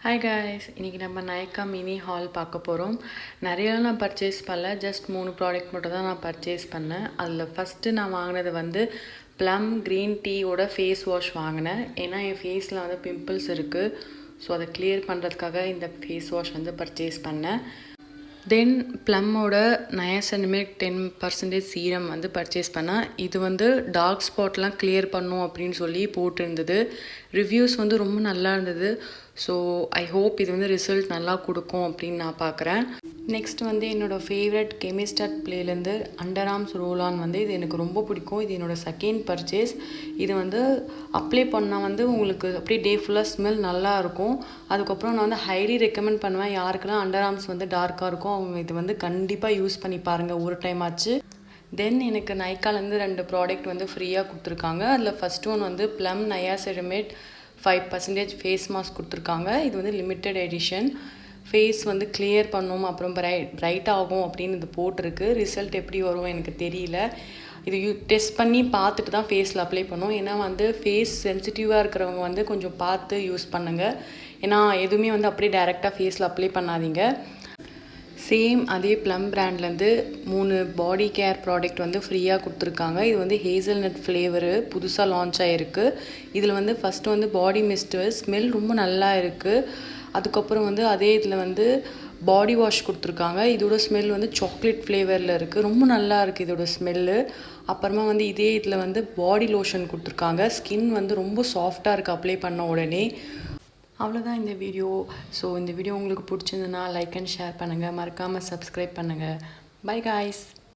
Hi guys, இன்றைக்கி நம்ம Nykaa mini hall பார்க்க போகிறோம். நிறையலாம் நான் பர்ச்சேஸ் பண்ணல, ஜஸ்ட் 3 ப்ராடக்ட் மட்டும் தான் நான் பர்ச்சேஸ் பண்ணேன். அதில் ஃபஸ்ட்டு நான் வாங்கினது வந்து ப்ளம் க்ரீன் டீயோட ஃபேஸ் வாஷ் வாங்கினேன். ஏன்னா என் ஃபேஸில் வந்து பிம்பிள்ஸ் இருக்குது. ஸோ அதை கிளியர் பண்ணுறதுக்காக இந்த ஃபேஸ் வாஷ் வந்து பர்ச்சேஸ் பண்ணேன். தென் ப்ளம்மோட நயாசனிமிக் 10% சீரம் வந்து பர்ச்சேஸ் பண்ணேன். இது வந்து டார்க் ஸ்பாட்லாம் கிளியர் பண்ணும் அப்படின்னு சொல்லி போட்டிருந்தது. ரிவ்யூஸ் வந்து ரொம்ப நல்லா இருந்தது. ஸோ ஐ ஹோப் இது வந்து ரிசல்ட் நல்லா கொடுக்கும் அப்படின்னு நான் பார்க்குறேன். நெக்ஸ்ட் வந்து என்னோடய ஃபேவரட் கெமிஸ்டார்ட் ப்ளேலேருந்து அண்டர் ஆர்ம்ஸ் ரோல் ஆன் வந்து இது எனக்கு ரொம்ப பிடிக்கும். இது என்னோடய செகண்ட் பர்ச்சேஸ். இது வந்து அப்ளை பண்ணால் வந்து உங்களுக்கு அப்படியே டே ஃபுல்லாக ஸ்மெல் நல்லா இருக்கும். அதுக்கப்புறம் நான் வந்து ஹைலி ரெக்கமெண்ட் பண்ணுவேன். யாருக்கெல்லாம் அண்டர் ஆர்ம்ஸ் வந்து டார்க்காக இருக்கும் அவங்க இது வந்து கண்டிப்பாக யூஸ் பண்ணி பாருங்கள் ஒரு டைம் ஆச்சு. தென் எனக்கு நைக்காலேருந்து 2 ப்ராடக்ட் வந்து ஃப்ரீயாக கொடுத்துருக்காங்க. அதில் ஃபஸ்ட் ஒன் வந்து ப்ளம் நயாசெரமேட் 5% ஃபேஸ் மாஸ்க் கொடுத்துருக்காங்க. இது வந்து லிமிட்டட் எடிஷன். ஃபேஸ் வந்து கிளியர் பண்ணும், அப்புறம் பிரைட் ஆகும் அப்படின்னு இது போட்டிருக்கு. ரிசல்ட் எப்படி வரும் எனக்கு தெரியல. இது டெஸ்ட் பண்ணி பார்த்துட்டு தான் ஃபேஸில் அப்ளை பண்ணும். ஏன்னா வந்து ஃபேஸ் சென்சிட்டிவாக இருக்கிறவங்க வந்து கொஞ்சம் பார்த்து யூஸ் பண்ணுங்கள். ஏன்னா எதுவுமே வந்து அப்படியே டைரெக்டாக ஃபேஸில் அப்ளை பண்ணாதீங்க. சேம் அதே ப்ளம் பிராண்ட்லேருந்து 3 பாடி கேர் ப்ராடக்ட் வந்து ஃப்ரீயாக கொடுத்துருக்காங்க. இது வந்து ஹேசல்நட் ஃப்ளேவரு புதுசாக லான்ச் ஆகிருக்கு. இதில் வந்து ஃபஸ்ட்டு வந்து பாடி மிஸ்ட்டு ஸ்மெல் ரொம்ப நல்லா இருக்குது. அதுக்கப்புறம் வந்து அதே இதில் வந்து பாடி வாஷ் கொடுத்துருக்காங்க. இதோட ஸ்மெல் வந்து சாக்லேட் ஃப்ளேவரில் இருக்குது. ரொம்ப நல்லா இருக்குது இதோட ஸ்மெல்லு. அப்புறமா வந்து இதே இதில் வந்து பாடி லோஷன் கொடுத்துருக்காங்க. ஸ்கின் வந்து ரொம்ப சாஃப்டாக இருக்குது அப்ளை பண்ண உடனே. அவ்வளோதான் இந்த வீடியோ. ஸோ இந்த வீடியோ உங்களுக்கு பிடிச்சிருந்ததுன்னா லைக் அண்ட் ஷேர் பண்ணுங்கள். மறக்காமல் சப்ஸ்கிரைப் பண்ணுங்கள். By guys.